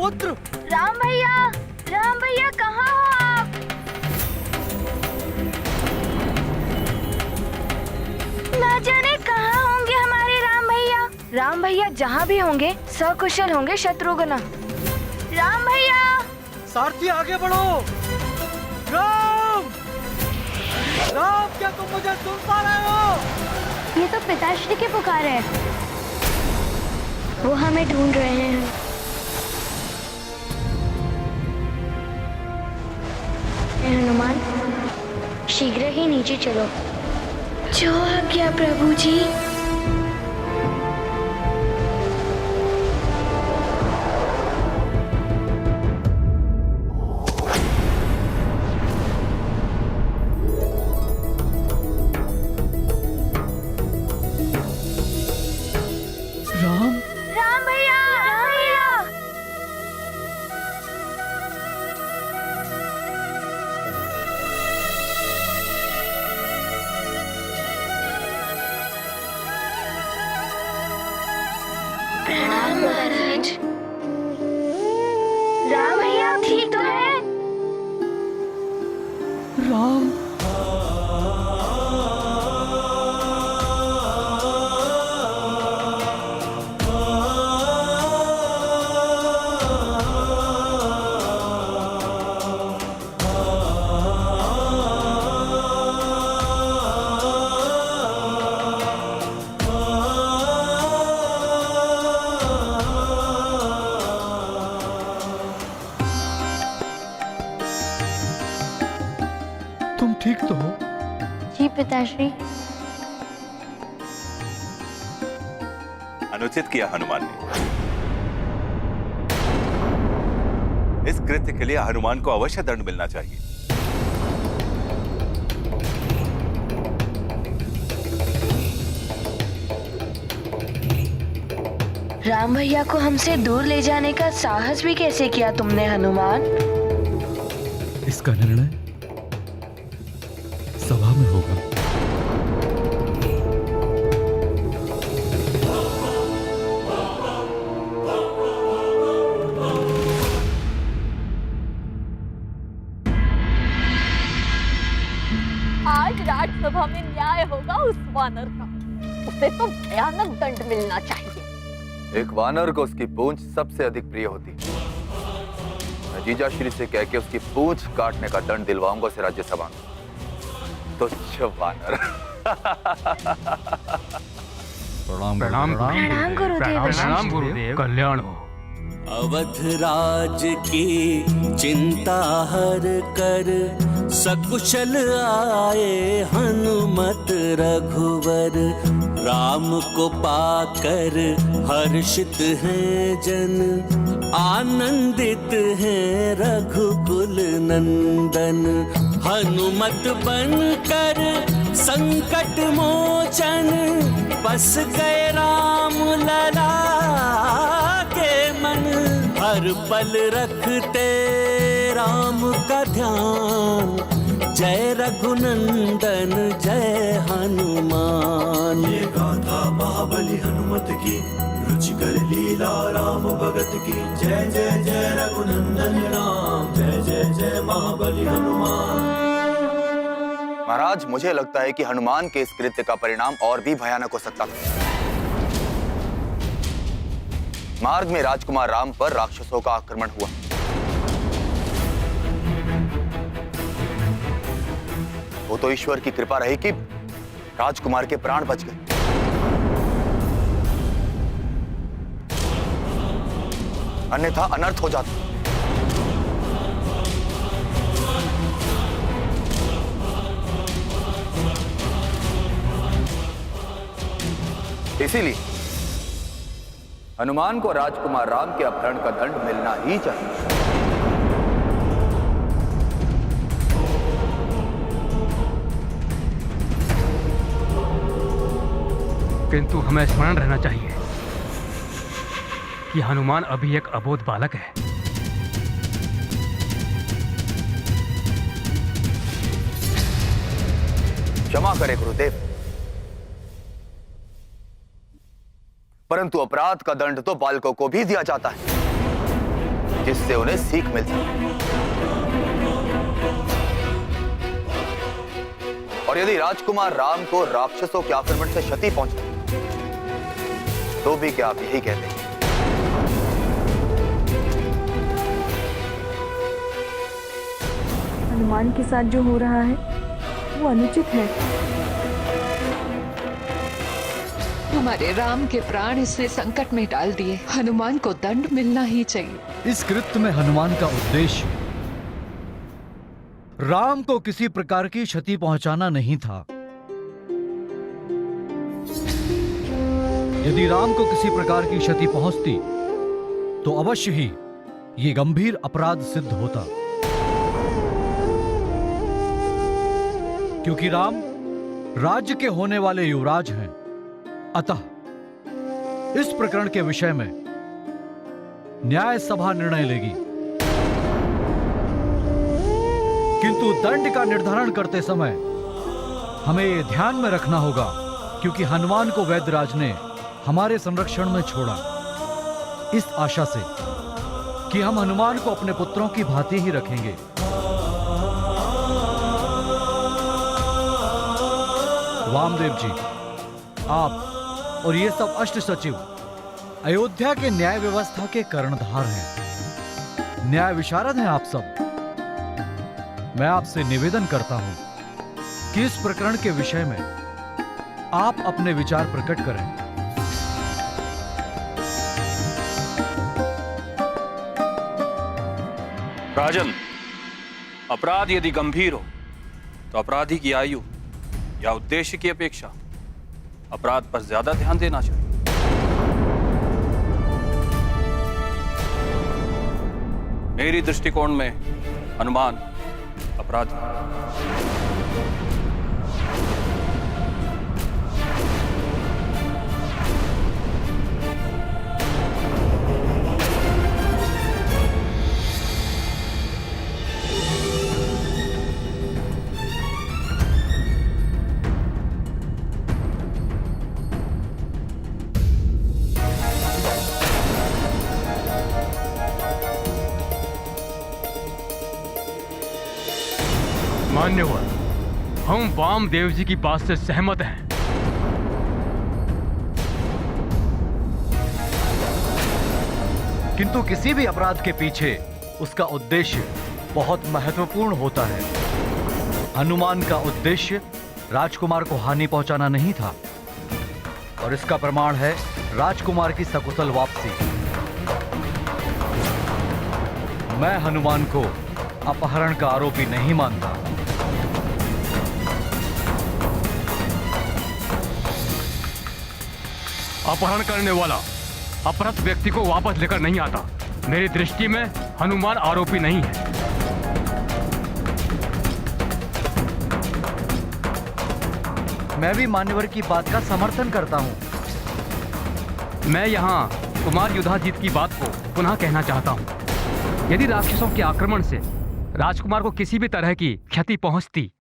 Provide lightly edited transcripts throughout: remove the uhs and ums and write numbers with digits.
पुत्र। राम भैया कहाँ हो आप? ना जाने कहाँ होंगे हमारे राम भैया। राम भैया जहाँ भी होंगे सकुशल होंगे शत्रुघ्न। राम भैया, सारथी आगे बढ़ो। राम, राम क्या तुम मुझे सुन पा रहे हो? ये तो पिताश्री की पुकार है। वो हमें ढूंढ रहे हैं। हे हनुमान, शीघ्र ही नीचे चलो। जो आज्ञा प्रभु जी। राम भैया, प्रणाम महाराज। राम भैया ठीक तो है? राम, तुम ठीक तो हो? जी पिताश्री। अनुचित किया हनुमान ने। इस कृत्य के लिए हनुमान को अवश्य दंड मिलना चाहिए। राम भैया को हमसे दूर ले जाने का साहस भी कैसे किया तुमने हनुमान? इसका निर्णय सभा में होगा। आज राज्यसभा में न्याय होगा उस वानर का। उसे तो भयानक दंड मिलना चाहिए। एक वानर को उसकी पूंछ सबसे अधिक प्रिय होती है। मैं जीजाश्री से कह के उसकी पूंछ काटने का दंड दिलवाऊंगा उसे राज्यसभा में। तो वानर। प्रणाम गुरुदेव। कल्याण हो। अवध राज की चिंता हर कर सकुशल आए हनुमत रघुवर। राम को पाकर हर्षित हैं जन, आनंदित हैं रघुकुल नंदन। हनुमत बनकर संकट मोचन, बस गए राम लला के मन। हर पल रखते राम का ध्यान, जय रघुनंदन जय हनुमान। ये गाथा महाबली हनुमत की, रुचिकर लीला राम भगत की। जय जय जय रघुनंदन राम, जय जय जय महाबली हनुमान। महाराज, मुझे लगता है कि हनुमान के इस कृत्य का परिणाम और भी भयानक हो सकता था। मार्ग में राजकुमार राम पर राक्षसों का आक्रमण हुआ। वो तो ईश्वर की कृपा रही कि राजकुमार के प्राण बच गए। अन्यथा अनर्थ हो जाता। इसीलिए हनुमान को राजकुमार राम के अपहरण का दंड मिलना ही चाहिए। किंतु हमें स्मरण रहना चाहिए कि हनुमान अभी एक अबोध बालक है। क्षमा करें गुरुदेव, परंतु अपराध का दंड तो बालकों को भी दिया जाता है। जिससे उन्हें सीख मिल सके। और यदि राजकुमार राम को राक्षसों के आक्रमण से क्षति पहुंचे तो भी क्या आप यही कहते हैं? हनुमान के साथ जो हो रहा है वो अनुचित है। हमारे राम के प्राण इसने संकट में डाल दिए। हनुमान को दंड मिलना ही चाहिए। इस कृत्य में हनुमान का उद्देश्य राम को किसी प्रकार की क्षति पहुंचाना नहीं था। यदि राम को किसी प्रकार की क्षति पहुंचती तो अवश्य ही ये गंभीर अपराध सिद्ध होता, क्योंकि राम राज्य के होने वाले युवराज हैं। अतः इस प्रकरण के विषय में न्याय सभा निर्णय लेगी, किंतु दंड का निर्धारण करते समय हमें यह ध्यान में रखना होगा, क्योंकि हनुमान को वैद्यराज ने हमारे संरक्षण में छोड़ा इस आशा से कि हम हनुमान को अपने पुत्रों की भांति ही रखेंगे। वामदेव जी, आप और ये सब अष्ट सचिव अयोध्या के न्याय व्यवस्था के कर्णधार हैं, न्याय विशारद हैं आप सब। मैं आपसे निवेदन करता हूं कि इस प्रकरण के विषय में आप अपने विचार प्रकट करें। राजन, अपराध यदि गंभीर हो तो अपराधी की आयु या उद्देश्य की अपेक्षा अपराध पर ज्यादा ध्यान देना चाहिए। मेरी दृष्टिकोण में हनुमान अपराधी है। मान्यवर, हम वामदेव जी की बात से सहमत हैं। किंतु किसी भी अपराध के पीछे उसका उद्देश्य बहुत महत्वपूर्ण होता है। हनुमान का उद्देश्य राजकुमार को हानि पहुंचाना नहीं था, और इसका प्रमाण है राजकुमार की सकुशल वापसी। मैं हनुमान को अपहरण का आरोपी नहीं मानता। अपहरण करने वाला अपहृत व्यक्ति को वापस लेकर नहीं आता। मेरी दृष्टि में हनुमान आरोपी नहीं है। मैं भी मान्यवर की बात का समर्थन करता हूं। मैं यहाँ कुमार युधाजीत की बात को पुनः कहना चाहता हूँ। यदि राक्षसों के आक्रमण से राजकुमार को किसी भी तरह की क्षति पहुंचती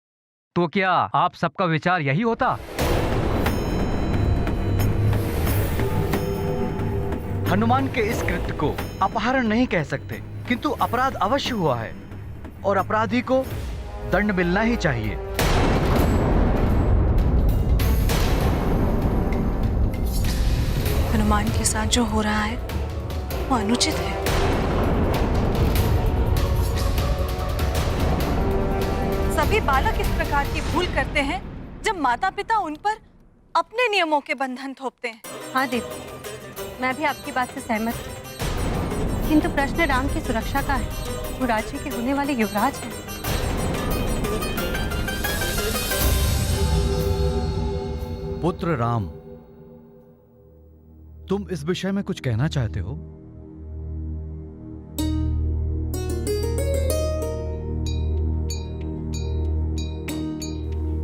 तो क्या आप सबका विचार यही होता? हनुमान के इस कृत्य को अपहरण नहीं कह सकते, किंतु अपराध अवश्य हुआ है और अपराधी को दंड मिलना ही चाहिए। हनुमान के साथ जो हो रहा है वो अनुचित है। सभी बालक इस प्रकार की भूल करते हैं जब माता पिता उन पर अपने नियमों के बंधन थोपते हैं। हाँ दीदी, मैं भी आपकी बात से सहमत हूँ, किंतु प्रश्न राम की सुरक्षा का है। वो राज्य के होने वाले युवराज हैं। पुत्र राम, तुम इस विषय में कुछ कहना चाहते हो?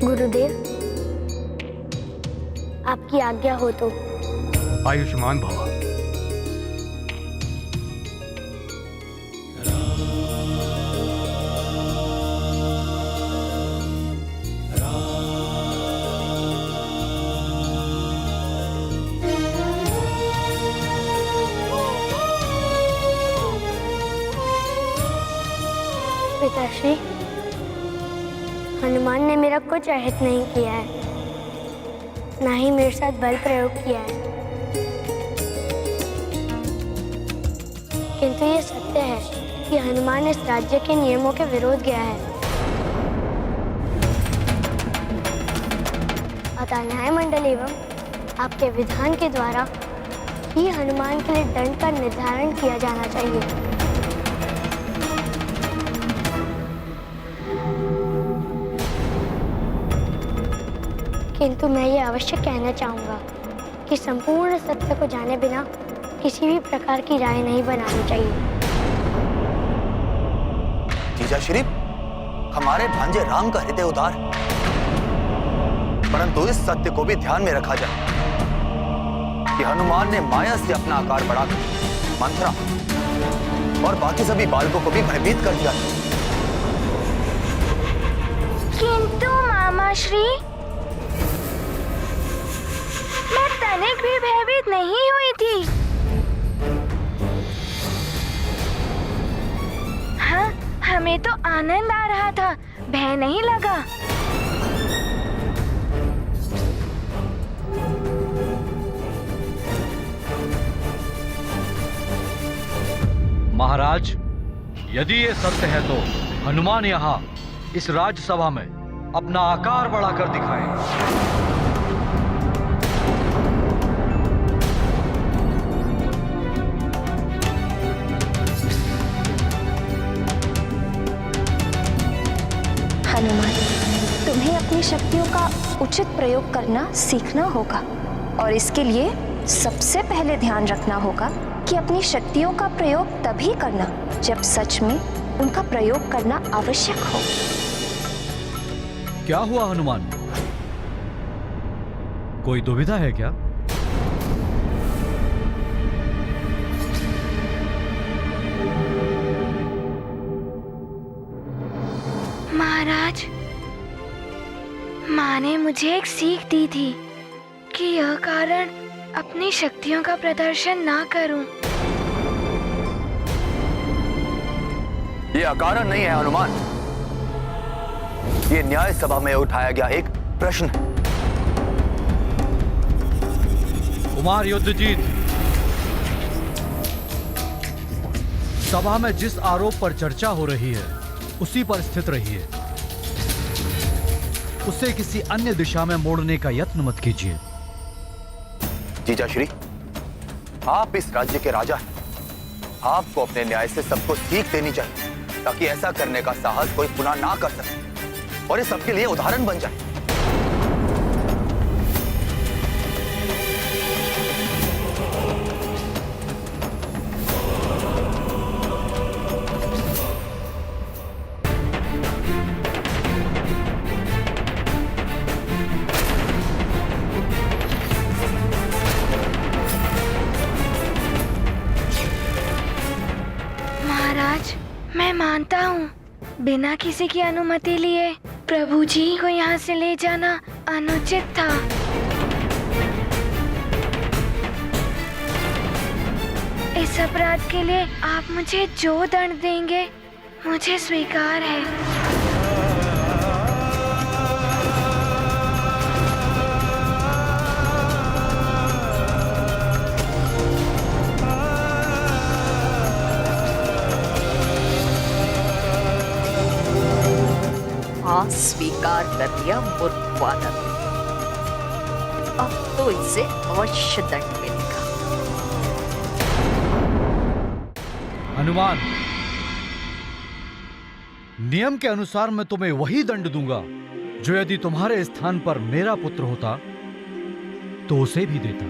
गुरुदेव, आपकी आज्ञा हो तो। आयुष्मान भव। पिताश्री, हनुमान ने मेरा कुछ अहित नहीं किया है, ना ही मेरे साथ बल प्रयोग किया है। किंतु ये सत्य है कि हनुमान इस राज्य के नियमों के विरोध गया है। अतः न्याय मंडल एवं आपके विधान के द्वारा ही हनुमान के लिए दंड का निर्धारण किया जाना चाहिए। किंतु मैं ये अवश्य कहना चाहूँगा कि संपूर्ण सत्य को जाने बिना किसी भी प्रकार की राय नहीं बनानी चाहिए। जीजा श्री, हमारे भांजे राम का हृदय उदार, परंतु इस सत्य को भी ध्यान में रखा जाए कि हनुमान ने माया से अपना आकार बढ़ाकर मंथरा और बाकी सभी बालकों को भी भयभीत कर दिया। किंतु मामा श्री, मैं तनिक भी भयभीत नहीं हुई थी। हाँ, हमें तो आनंद आ रहा था, भय नहीं लगा। महाराज, यदि ये सत्य है तो हनुमान यहाँ इस राज्यसभा में अपना आकार बढ़ाकर दिखाएं। हनुमान, तुम्हें अपनी शक्तियों का उचित प्रयोग करना सीखना होगा और इसके लिए सबसे पहले ध्यान रखना होगा कि अपनी शक्तियों का प्रयोग तभी करना जब सच में उनका प्रयोग करना आवश्यक हो। क्या हुआ हनुमान, कोई दुविधा है क्या? महाराज, माँ ने मुझे एक सीख दी थी कि यह कारण अपनी शक्तियों का प्रदर्शन ना करूं। ये अकारण नहीं है हनुमान, ये न्याय सभा में उठाया गया एक प्रश्न है। कुमार युद्धजीत, सभा में जिस आरोप पर चर्चा हो रही है उसी पर स्थित रहिए, उसे किसी अन्य दिशा में मोड़ने का यत्न मत कीजिए। जीजा श्री, आप इस राज्य के राजा हैं, आपको अपने न्याय से सबको सीख देनी चाहिए ताकि ऐसा करने का साहस कोई पुनः ना कर सके और ये सबके लिए उदाहरण बन जाए। मैं मानता हूँ, बिना किसी की अनुमति लिए प्रभु जी को यहाँ से ले जाना अनुचित था। इस अपराध के लिए आप मुझे जो दंड देंगे मुझे स्वीकार है। स्वीकार कर दिया मूर्खवादक, अब तो इसे अवश्य दंड मिलेगा। हनुमान, नियम के अनुसार मैं तुम्हें वही दंड दूंगा जो यदि तुम्हारे स्थान पर मेरा पुत्र होता तो उसे भी देता।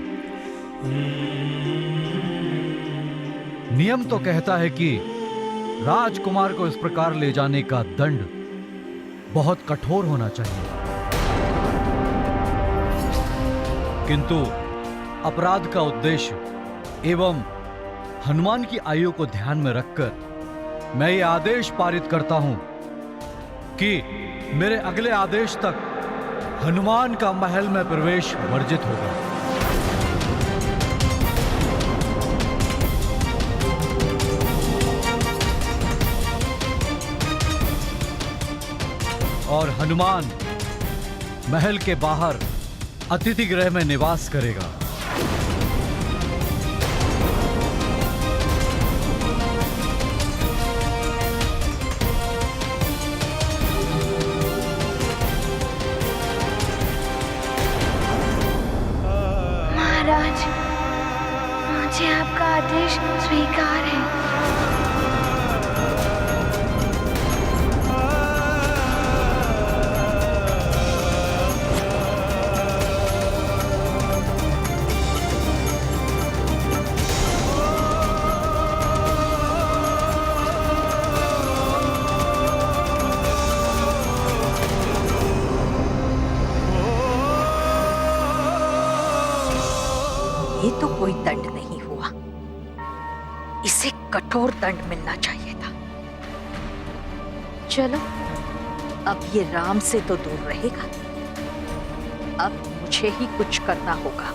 नियम तो कहता है कि राजकुमार को इस प्रकार ले जाने का दंड बहुत कठोर होना चाहिए, किंतु अपराध का उद्देश्य एवं हनुमान की आयु को ध्यान में रखकर मैं ये आदेश पारित करता हूं कि मेरे अगले आदेश तक हनुमान का महल में प्रवेश वर्जित होगा। और हनुमान महल के बाहर अतिथि गृह में निवास करेगा। महाराज, मुझे आपका आदेश स्वीकार है। ये तो कोई दंड नहीं हुआ, इसे कठोर दंड मिलना चाहिए था। चलो, अब ये राम से तो दूर रहेगा, अब मुझे ही कुछ करना होगा।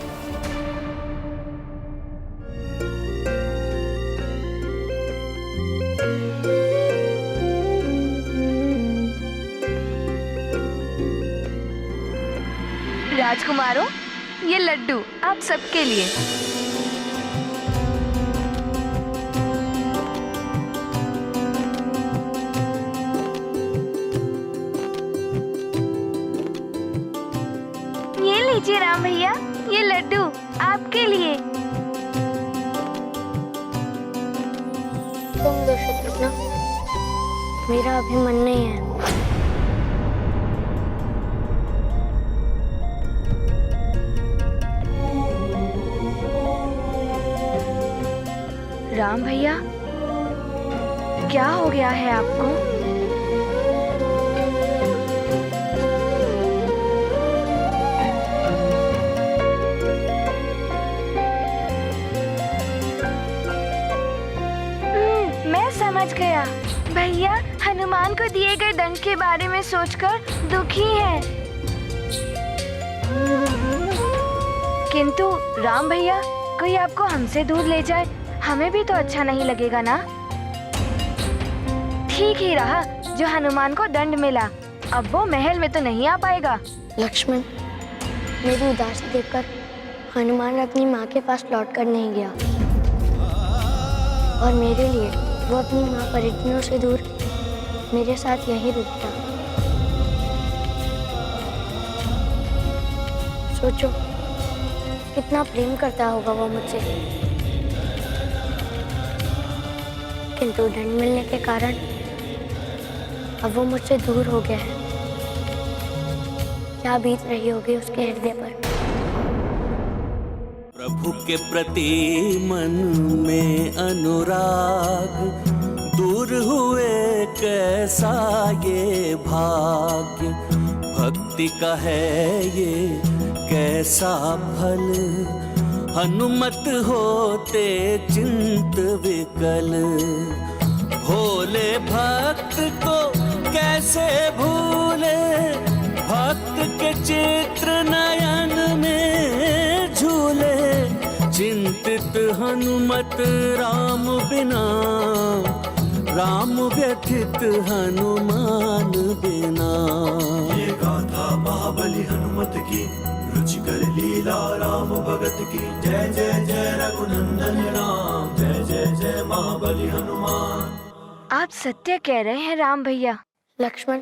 राजकुमारों, ये लड्डू आप सबके लिए। ये लीजिए राम भैया, ये लड्डू आपके लिए। तुम दो शत्रुघ्न, मेरा अभी मन नहीं है। राम भैया, क्या हो गया है आपको? मैं समझ गया। भैया हनुमान को दिए गए दंड के बारे में सोचकर दुखी हैं। किंतु राम भैया, कोई आपको हमसे दूर ले जाए, हमें भी तो अच्छा नहीं लगेगा ना। ठीक ही रहा जो हनुमान को दंड मिला, अब वो महल में तो नहीं आ पाएगा। लक्ष्मण, मेरी उदासी देखकर हनुमान अपनी माँ के पास लौट कर नहीं गया, और मेरे लिए वो अपनी माँ परिजनों से दूर मेरे साथ यहीं रुक गया। सोचो, कितना प्रेम करता होगा वो मुझसे, किंतु दंड मिलने के कारण अब वो मुझसे दूर हो गया है। क्या बीत रही होगी उसके हृदय पर। प्रभु के प्रति मन में अनुराग, दूर हुए कैसा ये भाग्य। भक्ति का है ये कैसा फल, हनुमत होते चिंत विकल। भोले भक्त को कैसे भूले, भक्त के चित्र नयन में झूले। चिंतित हनुमत राम बिना, राम व्यथित हनुमान बिना। ये गाथा महाबली हनुमत की, रुचिकर लीला राम भगत की। जय जय जय रघुनंदन राम, जय जय जय महाबली हनुमान। आप सत्य कह रहे हैं राम भैया। लक्ष्मण,